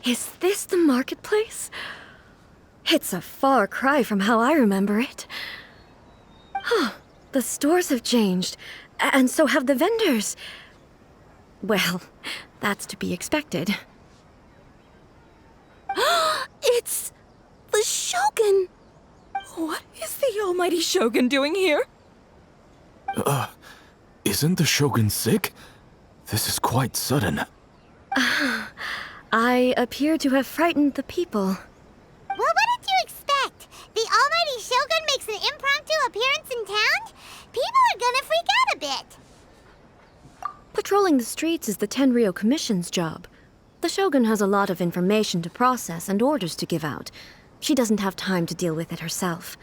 Is this the marketplace? It's a far cry from how I remember it. Huh. The stores have changed, and so have the vendors. Well, that's to be expected. It's the Shogun! What is the almighty Shogun doing here? Isn't the Shogun sick? This is quite sudden. I appear to have frightened the people. Well, what did you expect? The almighty Shogun makes an impromptu appearance in town? People are gonna freak out a bit. Patrolling the streets is the Tenryou Commission's job. The Shogun has a lot of information to process and orders to give out. She doesn't have time to deal with it herself.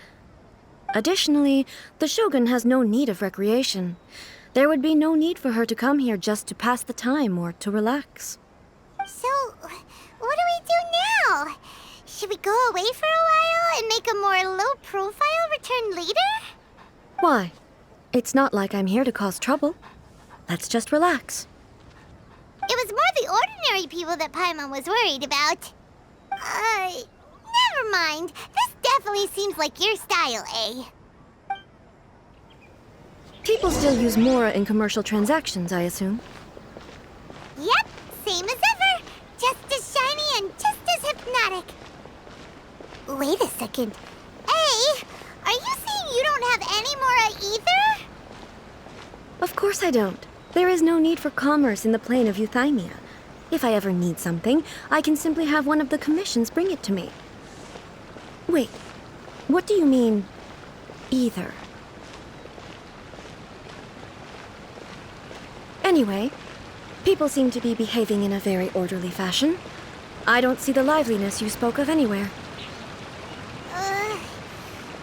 Additionally, the Shogun has no need of recreation. There would be no need for her to come here just to pass the time or to relax. So, what do we do now? Should we go away for a while and make a more low-profile return later? Why? It's not like I'm here to cause trouble. Let's just relax. It was more the ordinary people that Paimon was worried about. Never mind. This definitely seems like your style, eh? People still use Mora in commercial transactions, I assume. Yep, same as ever. Just as shiny and just as hypnotic. Wait a second. Hey, are you saying you don't have any Mora either? Of course I don't. There is no need for commerce in the plane of Euthymia. If I ever need something, I can simply have one of the commissions bring it to me. Wait, what do you mean, either? Anyway, people seem to be behaving in a very orderly fashion. I don't see the liveliness you spoke of anywhere.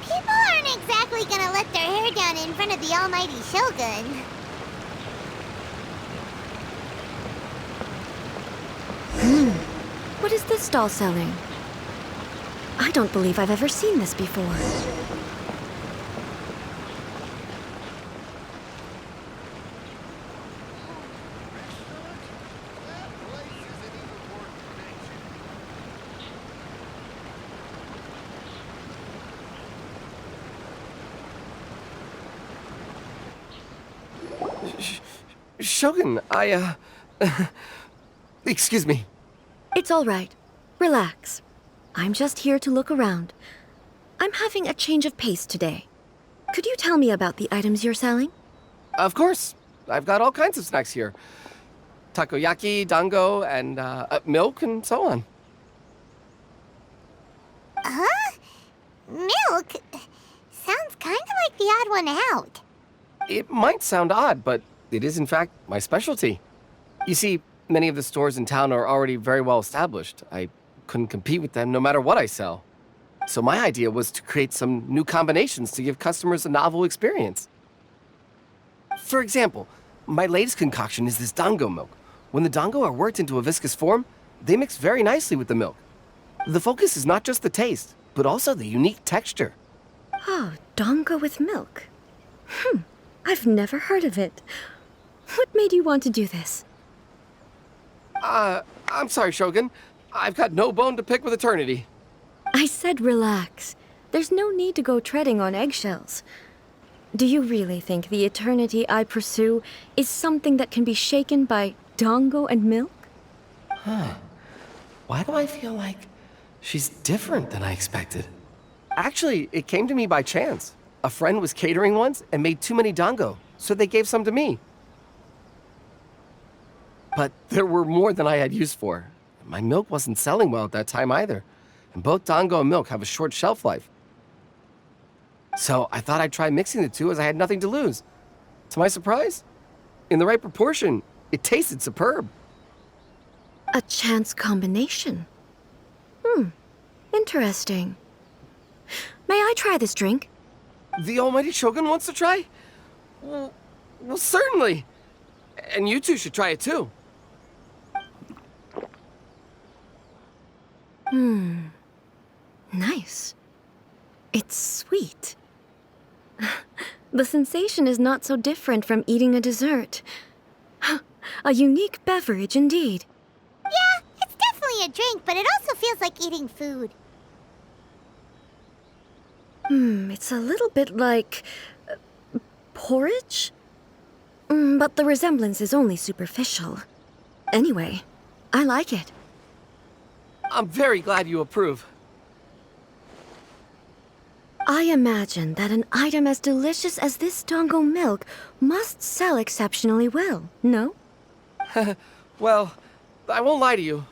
People aren't exactly gonna let their hair down in front of the almighty Shogun. What is this stall selling? I don't believe I've ever seen this before. Shogun, excuse me. It's all right. Relax. I'm just here to look around. I'm having a change of pace today. Could you tell me about the items you're selling? Of course. I've got all kinds of snacks here. Takoyaki, dango, and milk, and so on. Huh? Milk? Sounds kind of like the odd one out. It might sound odd, but it is in fact my specialty. You see, many of the stores in town are already very well established. I couldn't compete with them no matter what I sell. So my idea was to create some new combinations to give customers a novel experience. For example, my latest concoction is this dango milk. When the dango are worked into a viscous form, they mix very nicely with the milk. The focus is not just the taste, but also the unique texture. Oh, dango with milk. I've never heard of it. What made you want to do this? I'm sorry, Shogun. I've got no bone to pick with eternity. I said relax. There's no need to go treading on eggshells. Do you really think the eternity I pursue is something that can be shaken by dango and milk? Why do I feel like she's different than I expected? Actually, it came to me by chance. A friend was catering once and made too many dango, so they gave some to me. But there were more than I had use for. My milk wasn't selling well at that time either, and both dango and milk have a short shelf life. So I thought I'd try mixing the two as I had nothing to lose. To my surprise, in the right proportion, it tasted superb. A chance combination. Interesting. May I try this drink? The almighty Shogun wants to try? Well, certainly. And you two should try it too. Nice. It's sweet. The sensation is not so different from eating a dessert. A unique beverage indeed. Yeah, it's definitely definitely a drink, but it also feels like eating food. It's a little bit like... porridge? But the resemblance is only superficial. Anyway, I like it. I'm very glad you approve. I imagine that an item as delicious as this Dongo milk must sell exceptionally well, no? Well, I won't lie to you.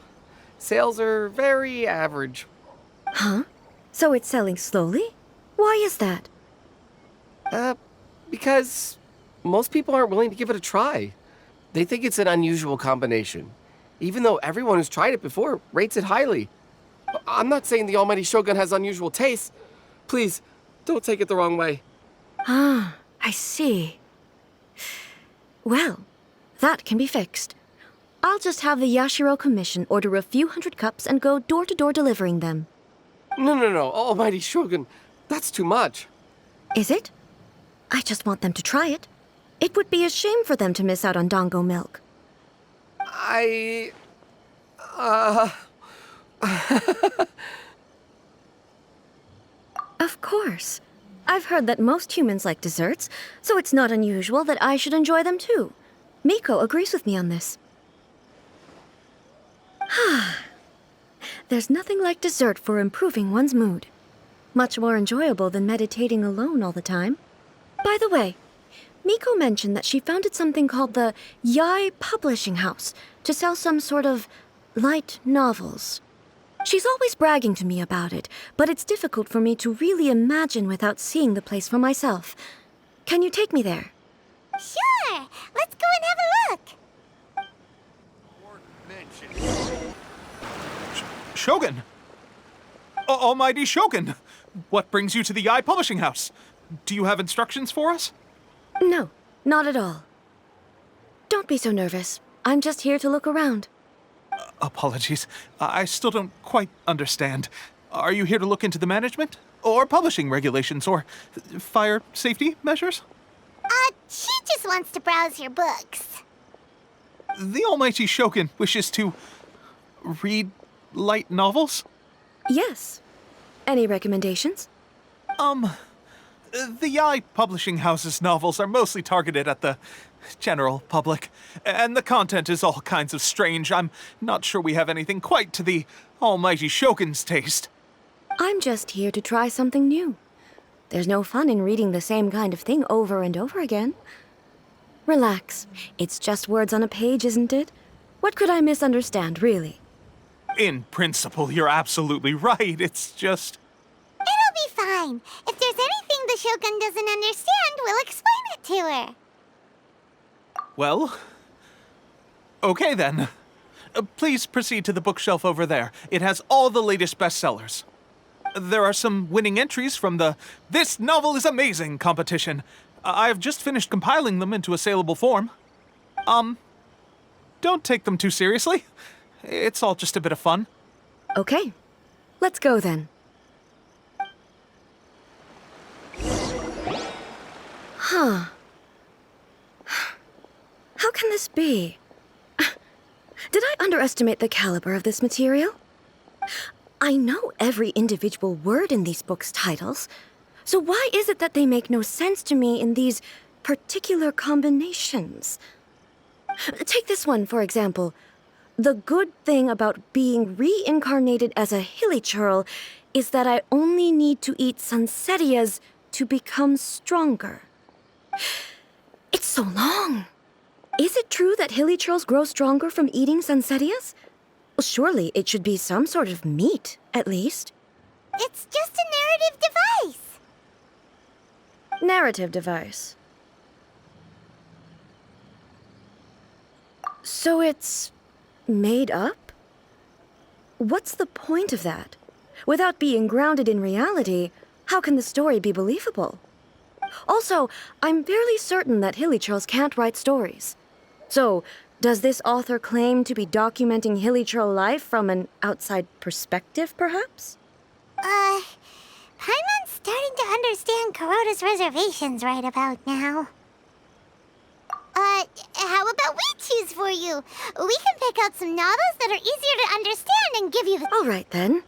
Sales are very average. Huh? So it's selling slowly? Why is that? Because most people aren't willing to give it a try. They think it's an unusual combination, even though everyone who's tried it before rates it highly. I'm not saying the Almighty Shogun has unusual tastes. Please, don't take it the wrong way. Ah, I see. Well, that can be fixed. I'll just have the Yashiro Commission order a few hundred cups and go door-to-door delivering them. No, Almighty Shogun, that's too much. Is it? I just want them to try it. It would be a shame for them to miss out on Dongo milk. Of course. I've heard that most humans like desserts, so it's not unusual that I should enjoy them too. Miko agrees with me on this. There's nothing like dessert for improving one's mood. Much more enjoyable than meditating alone all the time. By the way, Miko mentioned that she founded something called the Yai Publishing House to sell some sort of light novels. She's always bragging to me about it, but it's difficult for me to really imagine without seeing the place for myself. Can you take me there? Sure! Let's go and have a look! Shogun! Almighty Shogun! What brings you to the Yai Publishing House? Do you have instructions for us? No, not at all. Don't be so nervous. I'm just here to look around. Apologies. I still don't quite understand. Are you here to look into the management? Or publishing regulations? Or fire safety measures? She just wants to browse your books. The Almighty Shogun wishes to read light novels? Yes. Any recommendations? The Yai Publishing House's novels are mostly targeted at the general public, and the content is all kinds of strange. I'm not sure we have anything quite to the Almighty Shogun's taste. I'm just here to try something new. There's no fun in reading the same kind of thing over and over again. Relax. It's just words on a page, isn't it? What could I misunderstand, really? In principle, you're absolutely right. It's just... It'll be fine. If there's anything the Shogun doesn't understand, we'll explain it to her. Well, okay then. Please proceed to the bookshelf over there. It has all the latest bestsellers. There are some winning entries from the This Novel is Amazing competition. I've just finished compiling them into a saleable form. Don't take them too seriously. It's all just a bit of fun. Okay. Let's go then. Huh. How can this be? Did I underestimate the caliber of this material? I know every individual word in these books' titles, so why is it that they make no sense to me in these particular combinations? Take this one, for example. The good thing about being reincarnated as a hilly churl is that I only need to eat sunsetias to become stronger. It's so long. Is it true that hilly churls grow stronger from eating sunsetias? Well, surely it should be some sort of meat, at least. It's just a narrative device. Narrative device. So it's made up? What's the point of that? Without being grounded in reality, how can the story be believable? Also, I'm fairly certain that hilly churls can't write stories. So, does this author claim to be documenting hilly churl life from an outside perspective, perhaps? Paimon's starting to understand Kuroda's reservations right about now. How about we choose for you. We can pick out some novels that are easier to understand and give you the... All right, then.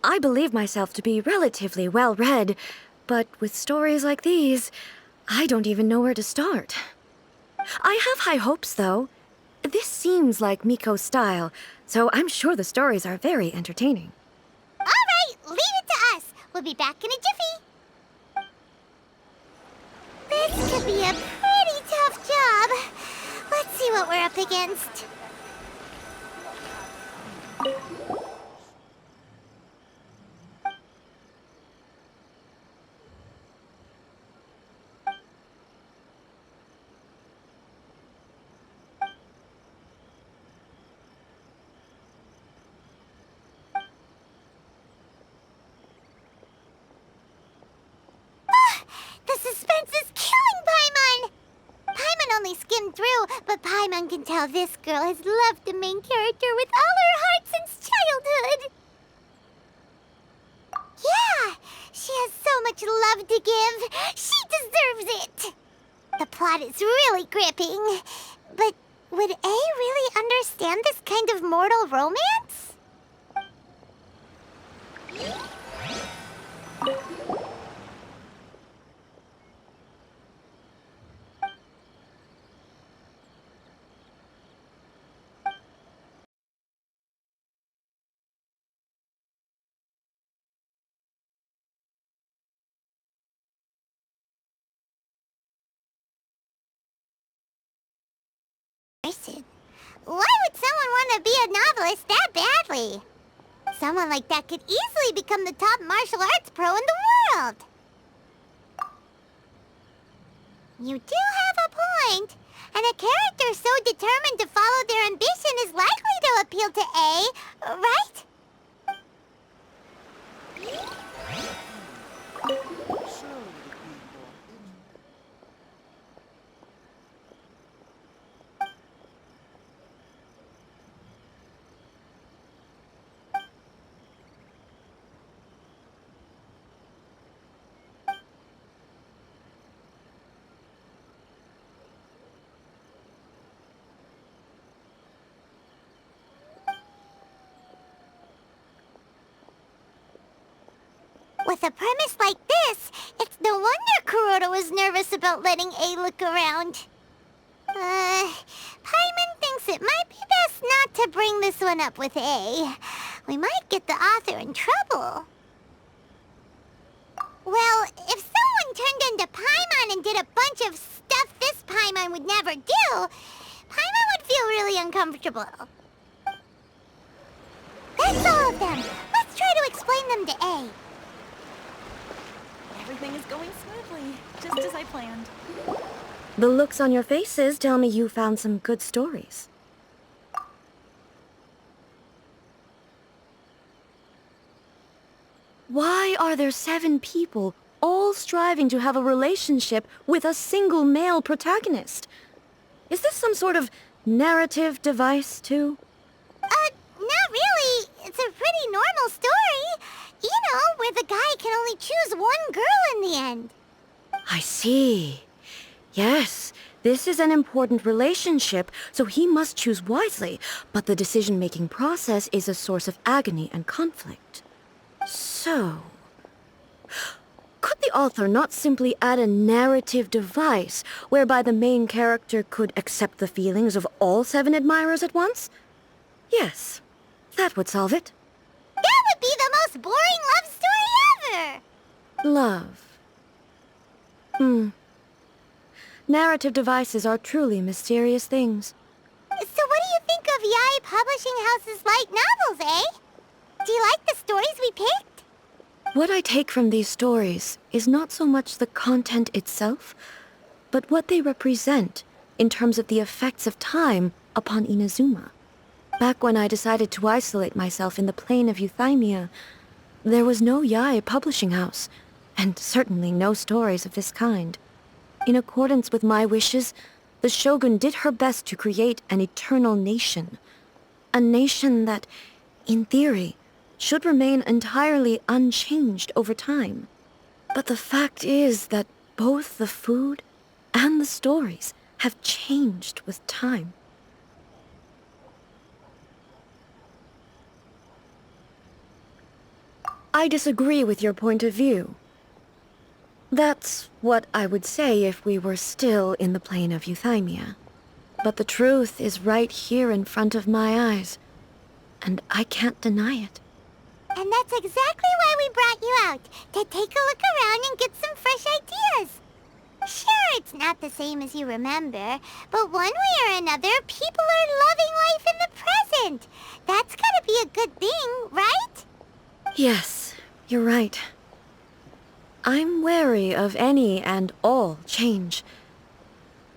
I believe myself to be relatively well-read, but with stories like these, I don't even know where to start. I have high hopes, though. This seems like Miko's style, so I'm sure the stories are very entertaining. All right, leave it to us. We'll be back in a jiffy. This could be a pretty tough job. Let's see what we're up against. The suspense is killing Paimon! Paimon only skimmed through, but Paimon can tell this girl has loved the main character with all her heart since childhood. Yeah, she has so much love to give. She deserves it. The plot is really gripping. But would A really understand this kind of mortal romance? Why would someone want to be a novelist that badly? Someone like that could easily become the top martial arts pro in the world. You do have a point. And a character so determined to follow their ambition is likely to appeal to A, right? With a premise like this, it's no wonder Kuroda was nervous about letting A look around. Paimon thinks it might be best not to bring this one up with A. We might get the author in trouble. Well, if someone turned into Paimon and did a bunch of stuff this Paimon would never do, Paimon would feel really uncomfortable. That's all of them. Let's try to explain them to A. Everything is going smoothly, just as I planned. The looks on your faces tell me you found some good stories. Why are there 7 people all striving to have a relationship with a single male protagonist? Is this some sort of narrative device, too? Not really. It's a pretty normal story. You know, where the guy can only choose one girl in the end. I see. Yes, this is an important relationship, so he must choose wisely, but the decision-making process is a source of agony and conflict. So, could the author not simply add a narrative device whereby the main character could accept the feelings of all 7 admirers at once? Yes, that would solve it. That would be the most boring love story ever! Love. Narrative devices are truly mysterious things. So what do you think of Yae Publishing House's light novels, eh? Do you like the stories we picked? What I take from these stories is not so much the content itself, but what they represent in terms of the effects of time upon Inazuma. Back when I decided to isolate myself in the plain of Euthymia, there was no Yae Publishing House, and certainly no stories of this kind. In accordance with my wishes, the Shogun did her best to create an eternal nation. A nation that, in theory, should remain entirely unchanged over time. But the fact is that both the food and the stories have changed with time. I disagree with your point of view. That's what I would say if we were still in the plane of euthymia. But the truth is right here in front of my eyes, and I can't deny it. And that's exactly why we brought you out, to take a look around and get some fresh ideas. Sure, it's not the same as you remember, but one way or another, people are loving life in the present. That's gotta be a good thing, right? Yes, you're right. I'm wary of any and all change.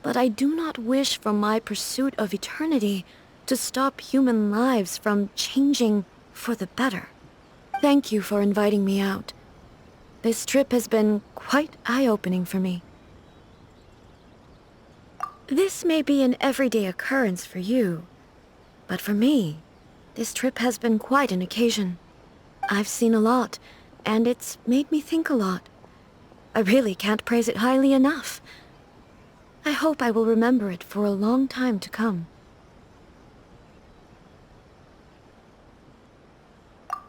But I do not wish for my pursuit of eternity to stop human lives from changing for the better. Thank you for inviting me out. This trip has been quite eye-opening for me. This may be an everyday occurrence for you, but for me, this trip has been quite an occasion. I've seen a lot, and it's made me think a lot. I really can't praise it highly enough. I hope I will remember it for a long time to come.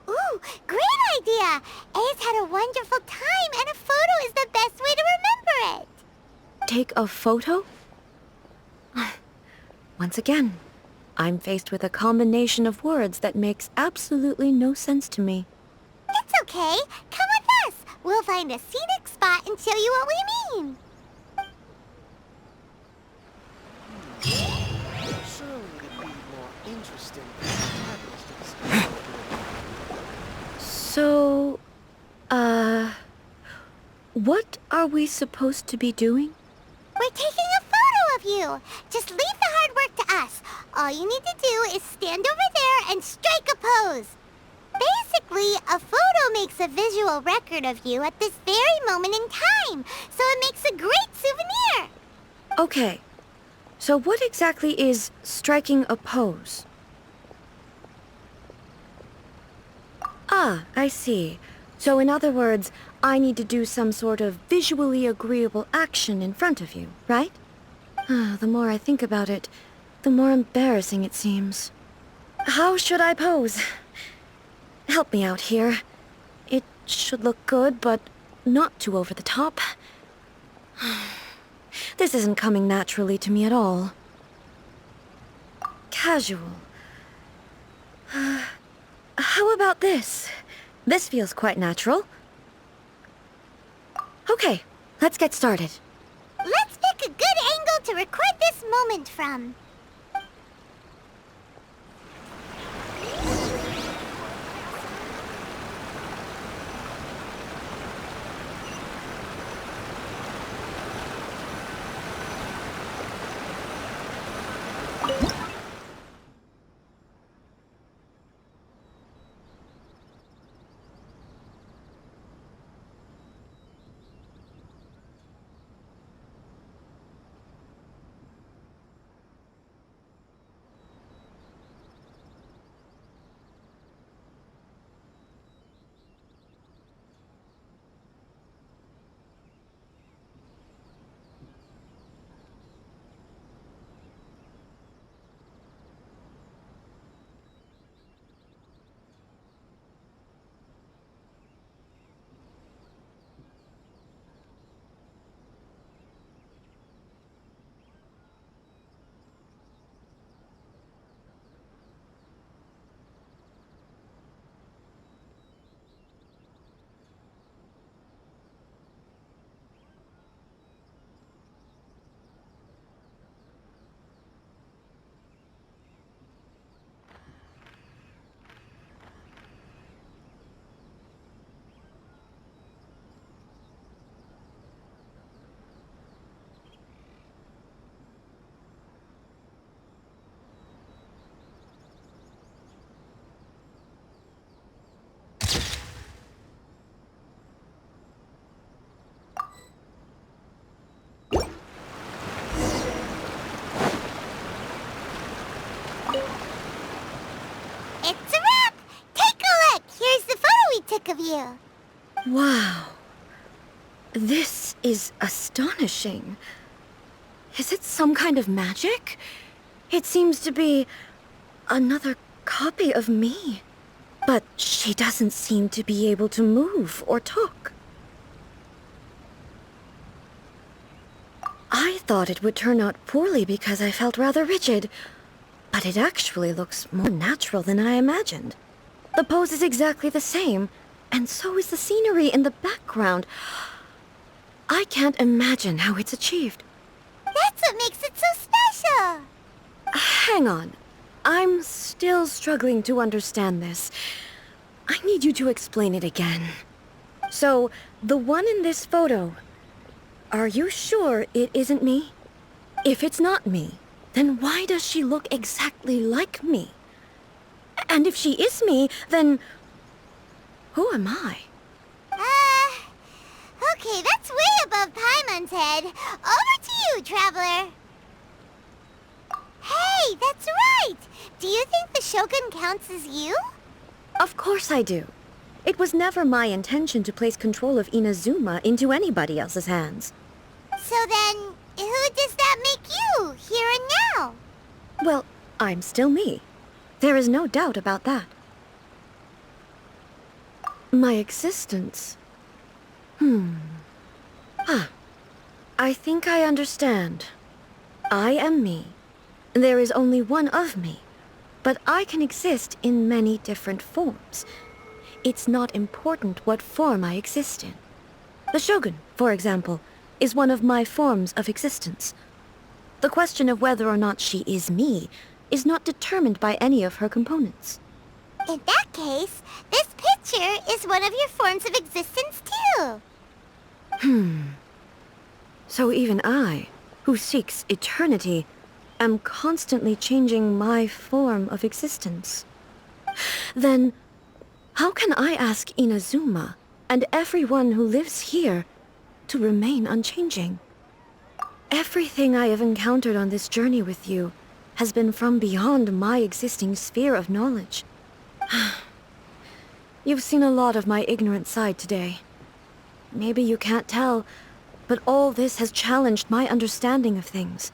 Ooh, great idea! A's had a wonderful time, and a photo is the best way to remember it. Take a photo? Once again, I'm faced with a combination of words that makes absolutely no sense to me. It's okay. Come with us. We'll find a scenic spot and show you what we mean. So, what are we supposed to be doing? We're taking a photo of you. Just leave the hard work to us. All you need to do is stand over there and strike a pose. Basically, a photo makes a visual record of you at this very moment in time, so it makes a great souvenir. Okay, so what exactly is striking a pose? Ah, I see. So in other words, I need to do some sort of visually agreeable action in front of you, right? The more I think about it, the more embarrassing it seems. How should I pose? Help me out here. It should look good, but not too over the top. This isn't coming naturally to me at all. Casual. How about this? This feels quite natural. Okay, let's get started. Let's pick a good angle to record this moment from. It's a wrap! Take a look! Here's the photo we took of you. Wow. This is astonishing. Is it some kind of magic? It seems to be another copy of me. But she doesn't seem to be able to move or talk. I thought it would turn out poorly because I felt rather rigid, but it actually looks more natural than I imagined. The pose is exactly the same, and so is the scenery in the background. I can't imagine how it's achieved. That's what makes it so special! Hang on. I'm still struggling to understand this. I need you to explain it again. So, the one in this photo, are you sure it isn't me? If it's not me, then why does she look exactly like me? And if she is me, then who am I? Okay, that's way above Paimon's head. Over to you, Traveler. Hey, that's right! Do you think the Shogun counts as you? Of course I do. It was never my intention to place control of Inazuma into anybody else's hands. So then, who does that make you, here and now? Well, I'm still me. There is no doubt about that. My existence. I think I understand. I am me. There is only one of me, but I can exist in many different forms. It's not important what form I exist in. The Shogun, for example, is one of my forms of existence. The question of whether or not she is me is not determined by any of her components. In that case, this picture is one of your forms of existence too. So even I, who seeks eternity, am constantly changing my form of existence. Then, how can I ask Inazuma and everyone who lives here to remain unchanging? Everything I have encountered on this journey with you has been from beyond my existing sphere of knowledge. You've seen a lot of my ignorant side today. Maybe you can't tell, but all this has challenged my understanding of things.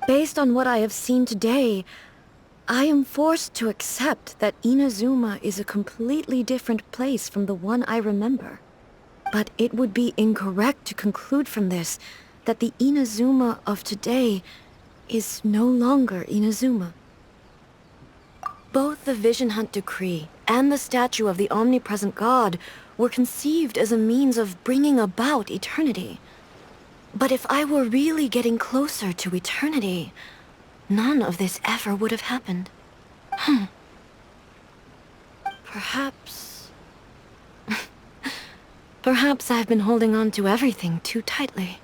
Based on what I have seen today, I am forced to accept that Inazuma is a completely different place from the one I remember. But it would be incorrect to conclude from this that the Inazuma of today is no longer Inazuma. Both the Vision Hunt Decree and the statue of the omnipresent god were conceived as a means of bringing about eternity. But if I were really getting closer to eternity, none of this ever would have happened. Perhaps... Perhaps I've been holding on to everything too tightly.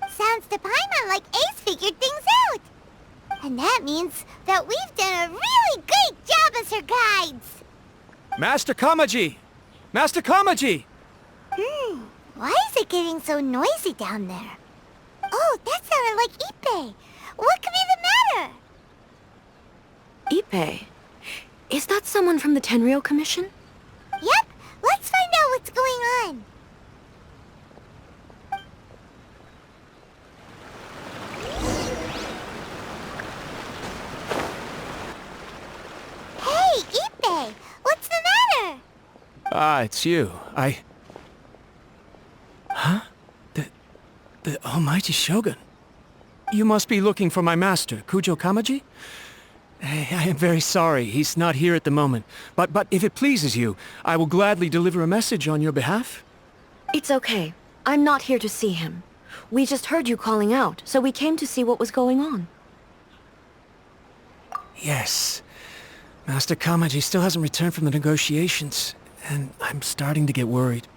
Sounds to Paimon like Ace figured things out. And that means that we've done a really great job as her guides. Master Kamaji! Master Kamaji! Why is it getting so noisy down there? Oh, that sounded like Ippei. What could be the matter? Ippei? Is that someone from the Tenryou Commission? Yep, let's find out what's going on. Hey, Ippei, what's the matter? It's you. Huh? The almighty Shogun. You must be looking for my master, Kujo Kamaji? I am very sorry, he's not here at the moment. But if it pleases you, I will gladly deliver a message on your behalf. It's okay. I'm not here to see him. We just heard you calling out, so we came to see what was going on. Yes. Master Kamaji still hasn't returned from the negotiations, and I'm starting to get worried.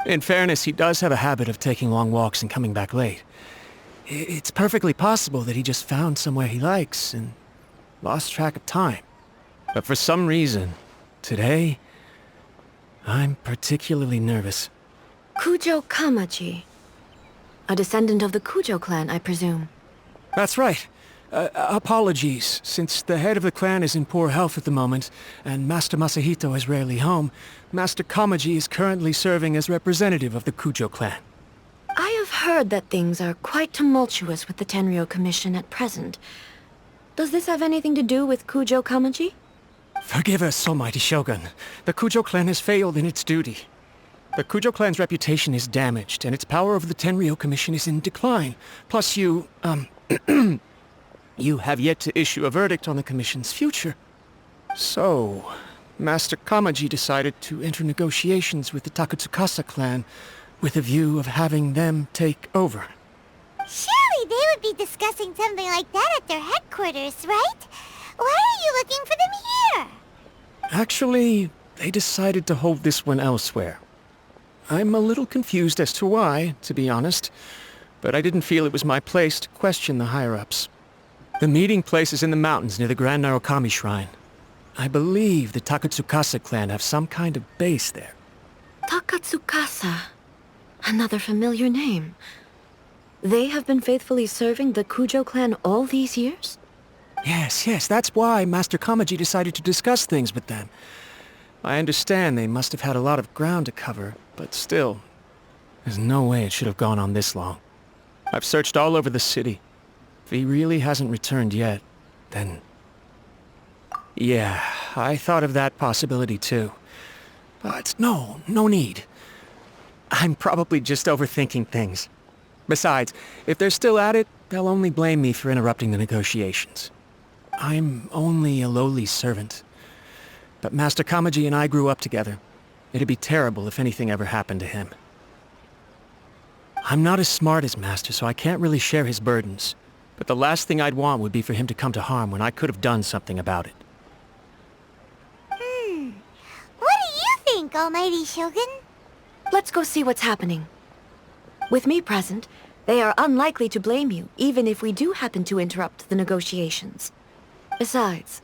In fairness, he does have a habit of taking long walks and coming back late. It's perfectly possible that he just found somewhere he likes and lost track of time. But for some reason, today, I'm particularly nervous. Kujo Kamaji. A descendant of the Kujo clan, I presume. That's right. Apologies, since the head of the clan is in poor health at the moment, and Master Masahito is rarely home, Master Kamaji is currently serving as representative of the Kujo clan. I have heard that things are quite tumultuous with the Tenryou Commission at present. Does this have anything to do with Kujo Kamaji? Forgive us, almighty Shogun. The Kujo clan has failed in its duty. The Kujo clan's reputation is damaged, and its power over the Tenryou Commission is in decline. Plus you, you have yet to issue a verdict on the Commission's future. So, Master Kamaji decided to enter negotiations with the Takatsukasa clan with a view of having them take over. Surely they would be discussing something like that at their headquarters, right? Why are you looking for them here? Actually, they decided to hold this one elsewhere. I'm a little confused as to why, to be honest, but I didn't feel it was my place to question the higher-ups. The meeting place is in the mountains near the Grand Narukami Shrine. I believe the Takatsukasa clan have some kind of base there. Takatsukasa. Another familiar name. They have been faithfully serving the Kujo clan all these years? Yes, that's why Master Kamaji decided to discuss things with them. I understand they must have had a lot of ground to cover, but still, there's no way it should have gone on this long. I've searched all over the city. If he really hasn't returned yet, then... Yeah, I thought of that possibility too. But no need. I'm probably just overthinking things. Besides, if they're still at it, they'll only blame me for interrupting the negotiations. I'm only a lowly servant. But Master Kamaji and I grew up together. It'd be terrible if anything ever happened to him. I'm not as smart as Master, so I can't really share his burdens. But the last thing I'd want would be for him to come to harm when I could have done something about it. What do you think, Almighty Shogun? Let's go see what's happening. With me present, they are unlikely to blame you, even if we do happen to interrupt the negotiations. Besides,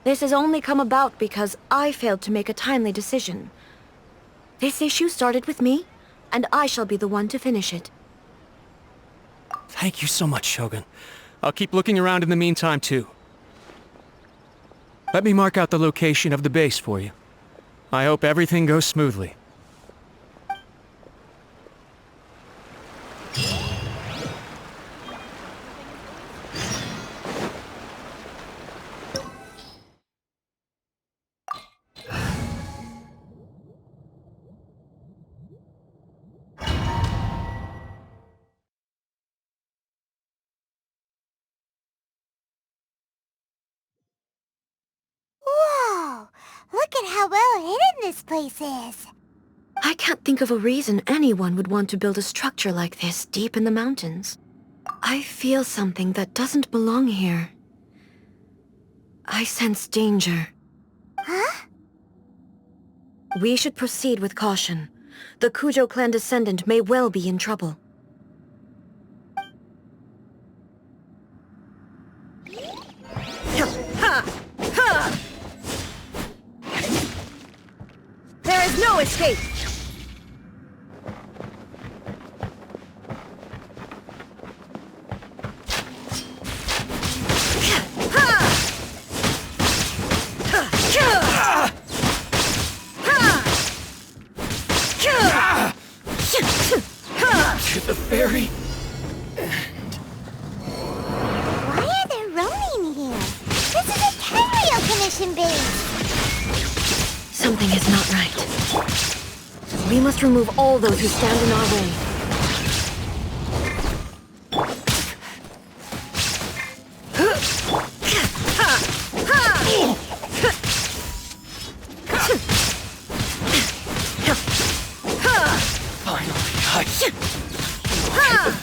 this has only come about because I failed to make a timely decision. This issue started with me, and I shall be the one to finish it. Thank you so much, Shogun. I'll keep looking around in the meantime, too. Let me mark out the location of the base for you. I hope everything goes smoothly. Whoa! Look at how well hidden this place is. I can't think of a reason anyone would want to build a structure like this deep in the mountains. I feel something that doesn't belong here. I sense danger. Huh? We should proceed with caution. The Kujo clan descendant may well be in trouble. There is no escape! To the ferry. Why are there Ronin here? This is a Tenryou Commission base. Something is not right. We must remove all those who stand in our way.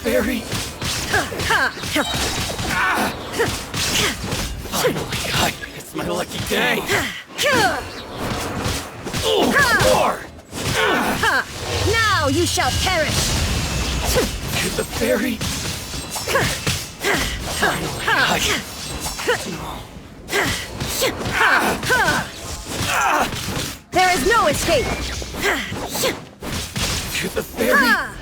Ferry. Finally, it's my lucky day. War! Now you shall perish! To the ferry. Finally, There is no escape! to the ferry.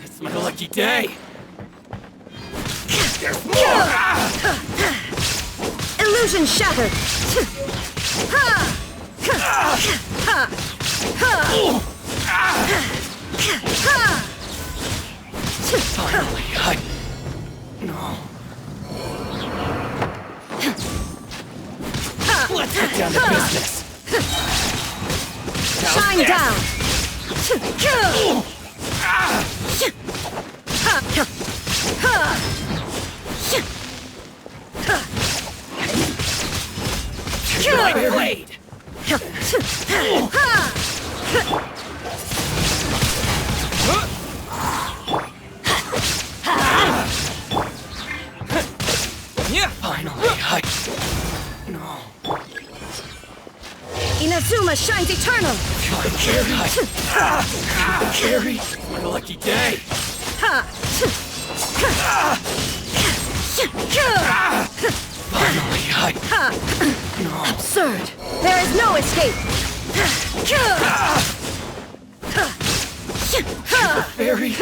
It's my lucky day. There's more. Illusion shattered! Finally, No. Let's get down to business. Shine down! My blade! Finally, No. Inazuma shines eternal! Carry! What a lucky day! Finally, Absurd! There is no escape! Fairy!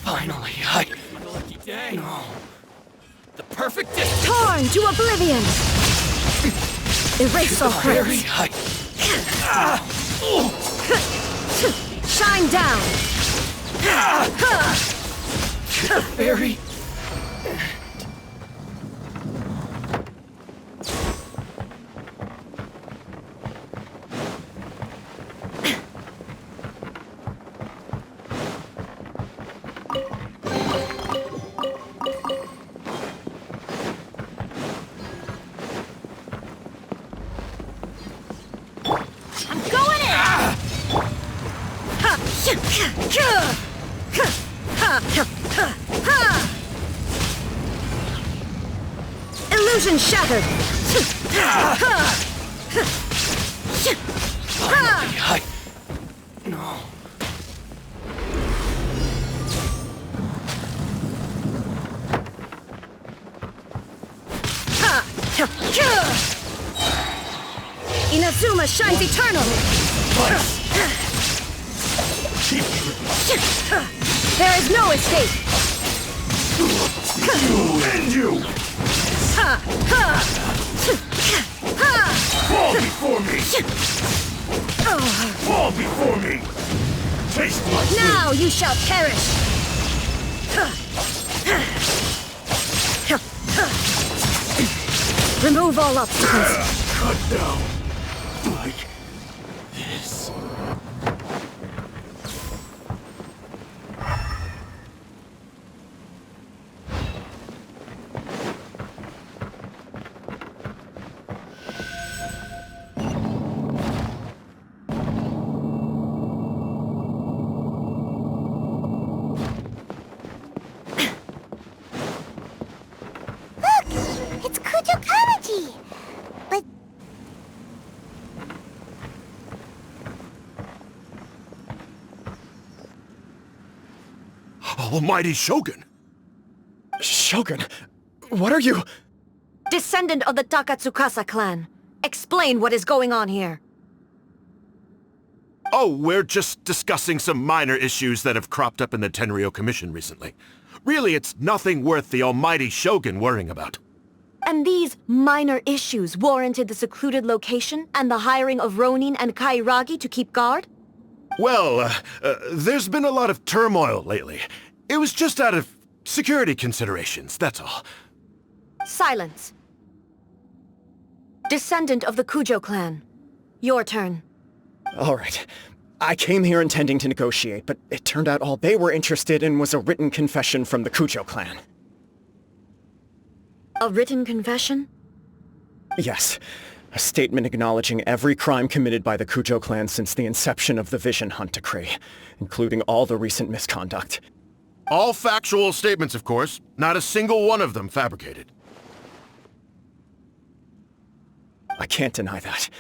Finally, what a lucky day! No. The perfect distance! Torn to oblivion! Erase all Fairy! threats! Shine down! Fairy! Illusion shattered! Finally, No. Inazuma shines eternal! There is no escape! And you! Fall before me! Fall before me! Taste my food! Now you shall perish! Remove all obstacles! Cut down! Like this. It's Kujo Kamaji! But... Almighty Shogun! Shogun, what are you? Descendant of the Takatsukasa clan. Explain what is going on here. Oh, we're just discussing some minor issues that have cropped up in the Tenryou Commission recently. Really, it's nothing worth the Almighty Shogun worrying about. And these minor issues warranted the secluded location and the hiring of Ronin and Kairagi to keep guard? Well, there's been a lot of turmoil lately. It was just out of security considerations, that's all. Silence. Descendant of the Kujo clan. Your turn. All right. I came here intending to negotiate, but it turned out all they were interested in was a written confession from the Kujo clan. A written confession? Yes. A statement acknowledging every crime committed by the Kujo clan since the inception of the Vision Hunt Decree, including all the recent misconduct. All factual statements, of course. Not a single one of them fabricated. I can't deny that.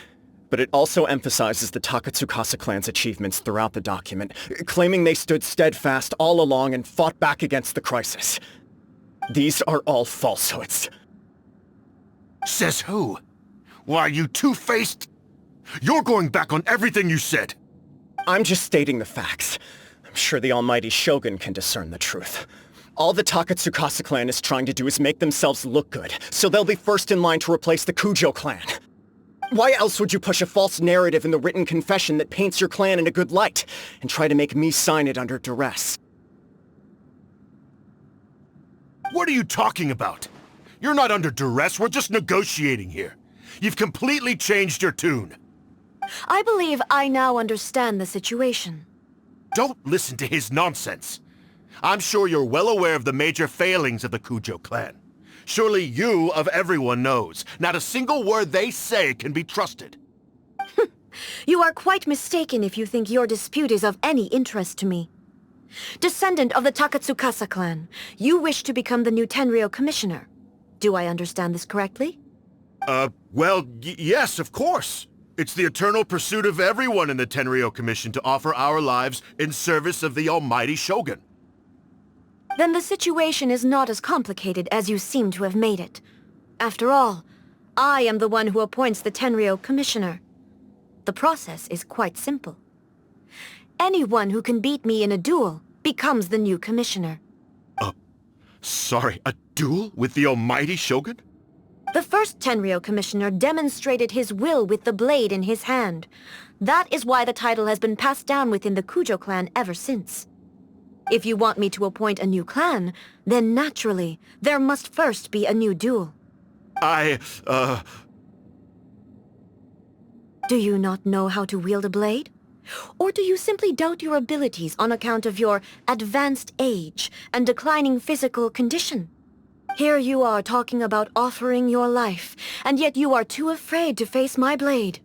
But it also emphasizes the Takatsukasa clan's achievements throughout the document, claiming they stood steadfast all along and fought back against the crisis. These are all falsehoods. Says who? Why, you two-faced... You're going back on everything you said. I'm just stating the facts. I'm sure the almighty Shogun can discern the truth. All the Takatsukasa clan is trying to do is make themselves look good, so they'll be first in line to replace the Kujo clan. Why else would you push a false narrative in the written confession that paints your clan in a good light, and try to make me sign it under duress? What are you talking about? You're not under duress, we're just negotiating here. You've completely changed your tune. I believe I now understand the situation. Don't listen to his nonsense. I'm sure you're well aware of the major failings of the Kujo clan. Surely you, of everyone, knows. Not a single word they say can be trusted. You are quite mistaken if you think your dispute is of any interest to me. Descendant of the Takatsukasa clan, you wish to become the new Tenryou commissioner. Do I understand this correctly? Well, yes, of course. It's the eternal pursuit of everyone in the Tenryou Commission to offer our lives in service of the almighty Shogun. Then the situation is not as complicated as you seem to have made it. After all, I am the one who appoints the Tenryou commissioner. The process is quite simple. Anyone who can beat me in a duel becomes the new commissioner. Sorry, a duel with the almighty Shogun? The first Tenryou commissioner demonstrated his will with the blade in his hand. That is why the title has been passed down within the Kujo clan ever since. If you want me to appoint a new clan, then naturally, there must first be a new duel. Do you not know how to wield a blade? Or do you simply doubt your abilities on account of your advanced age and declining physical condition? Here you are talking about offering your life, and yet you are too afraid to face my blade.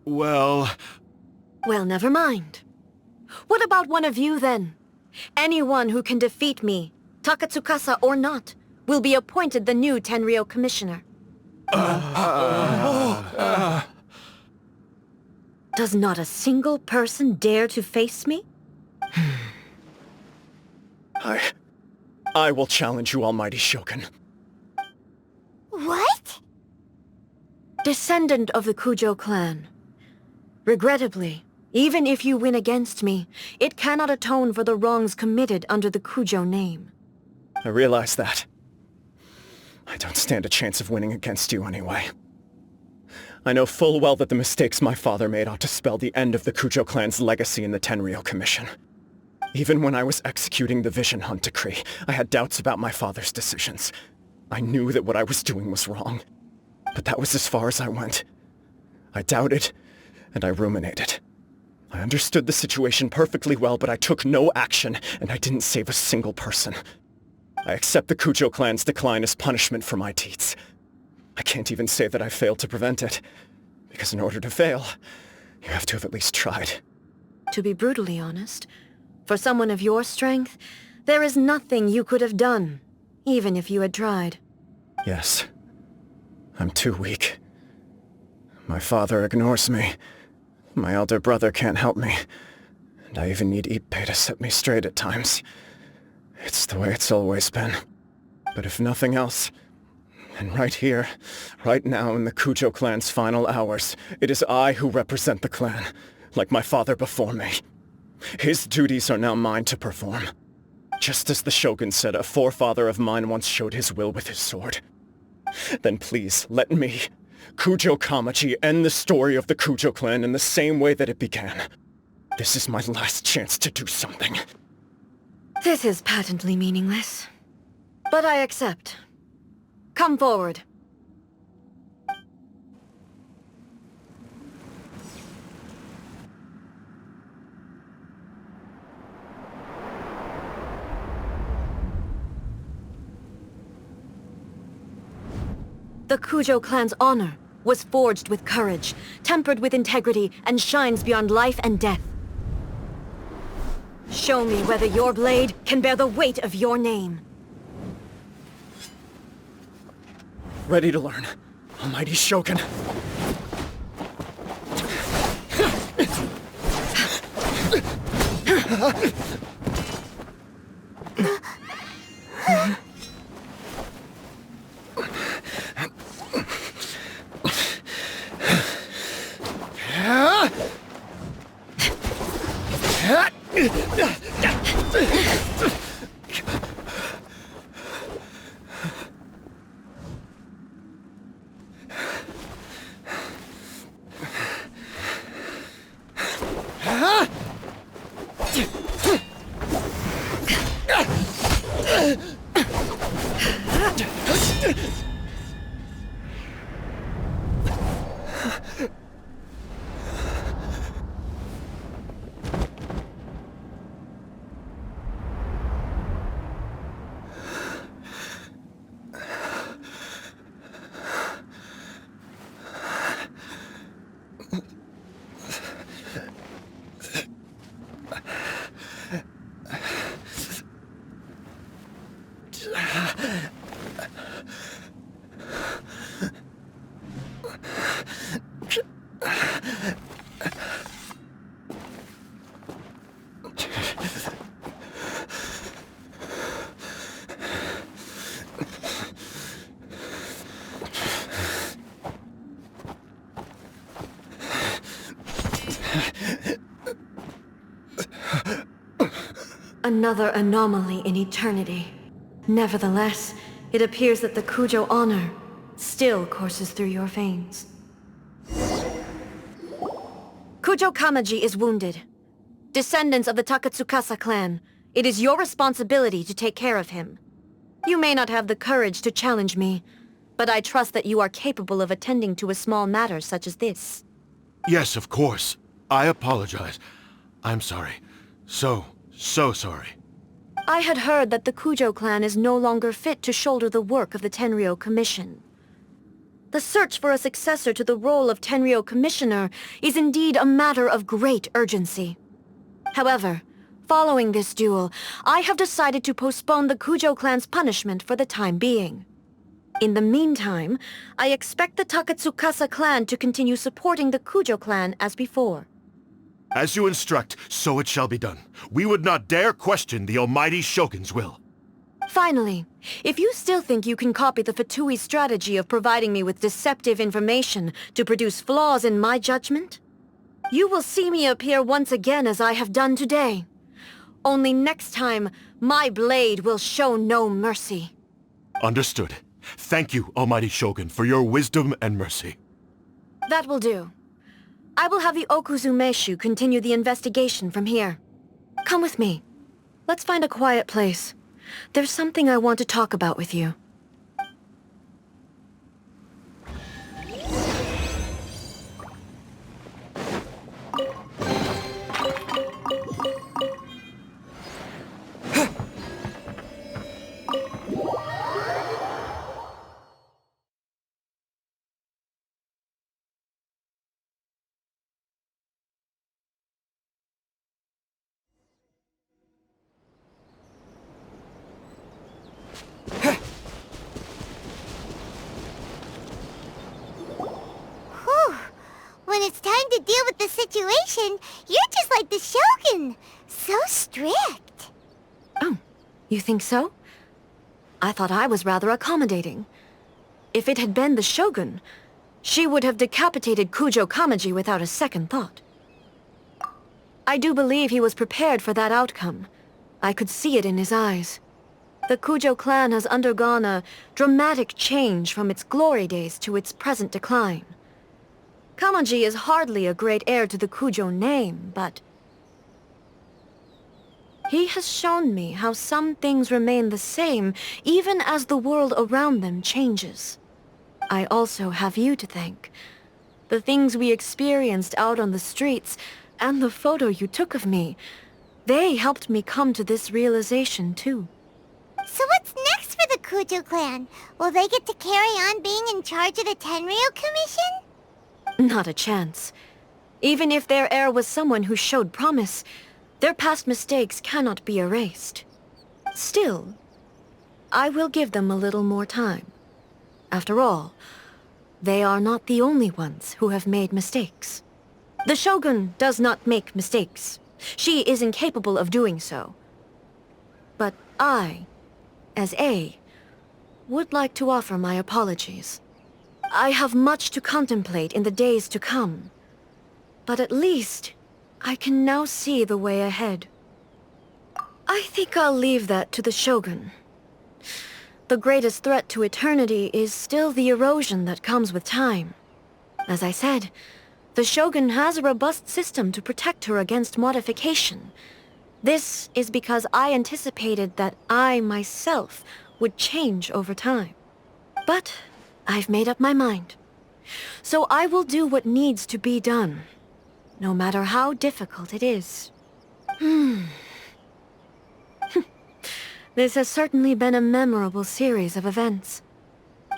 Well, never mind. What about one of you, then? Anyone who can defeat me, Takatsukasa or not, will be appointed the new Tenryou commissioner. Does not a single person dare to face me? I will challenge you, almighty Shogun. What? Descendant of the Kujo clan. Regrettably, even if you win against me, it cannot atone for the wrongs committed under the Kujo name. I realize that. I don't stand a chance of winning against you anyway. I know full well that the mistakes my father made ought to spell the end of the Kujo clan's legacy in the Tenryou Commission. Even when I was executing the Vision Hunt decree, I had doubts about my father's decisions. I knew that what I was doing was wrong. But that was as far as I went. I doubted, and I ruminated. I understood the situation perfectly well, but I took no action, and I didn't save a single person. I accept the Kujo clan's decline as punishment for my deeds. I can't even say that I failed to prevent it, because in order to fail, you have to have at least tried. To be brutally honest, for someone of your strength, there is nothing you could have done, even if you had tried. Yes. I'm too weak. My father ignores me. My elder brother can't help me. And I even need Ippei to set me straight at times. It's the way it's always been. But if nothing else, then right here, right now in the Kujo clan's final hours, it is I who represent the clan, like my father before me. His duties are now mine to perform. Just as the Shogun said a forefather of mine once showed his will with his sword. Then please, let me, Kujo Kamaji, end the story of the Kujo clan in the same way that it began. This is my last chance to do something. This is patently meaningless. But I accept. Come forward. The Kujo clan's honor was forged with courage, tempered with integrity, and shines beyond life and death. Show me whether your blade can bear the weight of your name. Ready to learn, almighty Shogun. Another anomaly in eternity. Nevertheless, it appears that the Kujo honor still courses through your veins. Kujo Kamaji is wounded. Descendants of the Takatsukasa clan, it is your responsibility to take care of him. You may not have the courage to challenge me, but I trust that you are capable of attending to a small matter such as this. Yes, of course. I apologize. I'm sorry. So sorry. I had heard that the Kujo clan is no longer fit to shoulder the work of the Tenryou Commission. The search for a successor to the role of Tenryou Commissioner is indeed a matter of great urgency. However, following this duel, I have decided to postpone the Kujo clan's punishment for the time being. In the meantime, I expect the Takatsukasa clan to continue supporting the Kujo clan as before. As you instruct, so it shall be done. We would not dare question the almighty Shogun's will. Finally, if you still think you can copy the Fatui strategy of providing me with deceptive information to produce flaws in my judgment, you will see me appear once again as I have done today. Only next time, my blade will show no mercy. Understood. Thank you, almighty Shogun, for your wisdom and mercy. That will do. I will have the Okuzumeshu continue the investigation from here. Come with me. Let's find a quiet place. There's something I want to talk about with you. When it's time to deal with the situation, you're just like the Shogun. So strict. Oh, you think so? I thought I was rather accommodating. If it had been the Shogun, she would have decapitated Kujo Kamaji without a second thought. I do believe he was prepared for that outcome. I could see it in his eyes. The Kujo clan has undergone a dramatic change from its glory days to its present decline. Kamaji is hardly a great heir to the Kujo name, but he has shown me how some things remain the same even as the world around them changes. I also have you to thank. The things we experienced out on the streets, and the photo you took of me, they helped me come to this realization too. So what's next for the Kujo clan? Will they get to carry on being in charge of the Tenryou Commission? Not a chance. Even if their heir was someone who showed promise, their past mistakes cannot be erased. Still, I will give them a little more time. After all, they are not the only ones who have made mistakes. The Shogun does not make mistakes. She is incapable of doing so. But I, as A, would like to offer my apologies. I have much to contemplate in the days to come. But at least, I can now see the way ahead. I think I'll leave that to the Shogun. The greatest threat to eternity is still the erosion that comes with time. As I said, the Shogun has a robust system to protect her against modification. This is because I anticipated that I myself would change over time. But I've made up my mind. So I will do what needs to be done, no matter how difficult it is. This has certainly been a memorable series of events.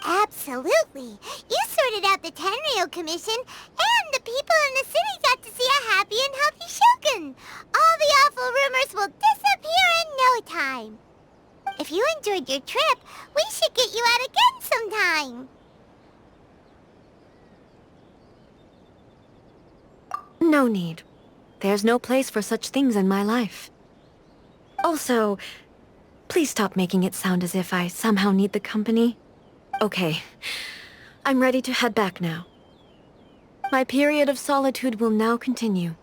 Absolutely. You sorted out the Tenryo Commission, and the people in the city got to see a happy and healthy Shogun. All the awful rumors will disappear in no time. If you enjoyed your trip, we should get you out again sometime. No need. There's no place for such things in my life. Also, please stop making it sound as if I somehow need the company. Okay, I'm ready to head back now. My period of solitude will now continue,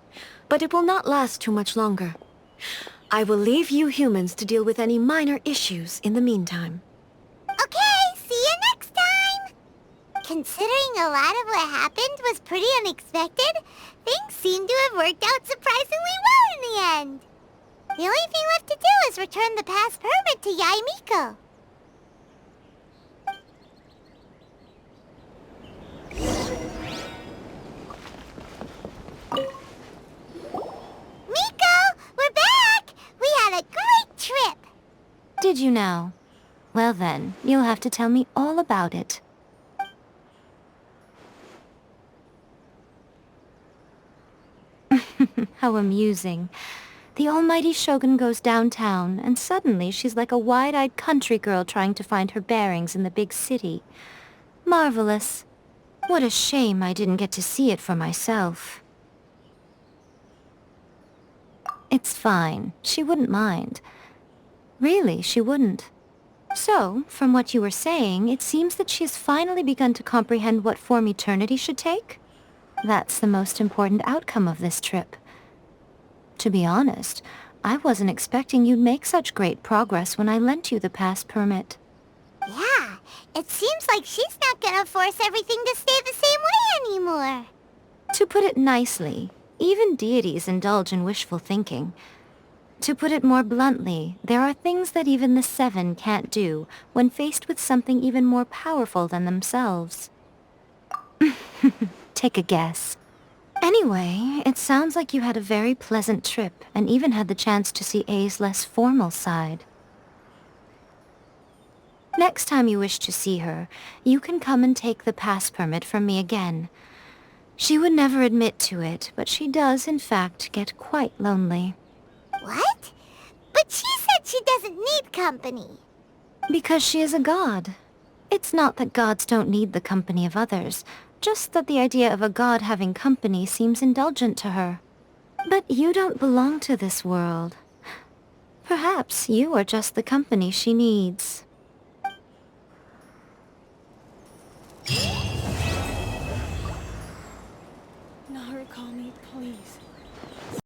but it will not last too much longer. I will leave you humans to deal with any minor issues in the meantime. Okay, see you next time! Considering a lot of what happened was pretty unexpected, things seem to have worked out surprisingly well in the end. The only thing left to do is return the pass permit to Yae Miko. Miko, we're back! We had a great trip! Did you now? Well then, you'll have to tell me all about it. How amusing. The almighty Shogun goes downtown, and suddenly she's like a wide-eyed country girl trying to find her bearings in the big city. Marvelous. What a shame I didn't get to see it for myself. It's fine. She wouldn't mind. Really, she wouldn't. So, from what you were saying, it seems that she has finally begun to comprehend what form eternity should take? That's the most important outcome of this trip. To be honest, I wasn't expecting you'd make such great progress when I lent you the pass permit. Yeah, it seems like she's not gonna force everything to stay the same way anymore. To put it nicely, even deities indulge in wishful thinking. To put it more bluntly, there are things that even the Seven can't do when faced with something even more powerful than themselves. Take a guess. Anyway, it sounds like you had a very pleasant trip and even had the chance to see A's less formal side. Next time you wish to see her, you can come and take the pass permit from me again. She would never admit to it, but she does, in fact, get quite lonely. What? But she said she doesn't need company. Because she is a god. It's not that gods don't need the company of others, just that the idea of a god having company seems indulgent to her. But you don't belong to this world. Perhaps you are just the company she needs. Naru, call me, please.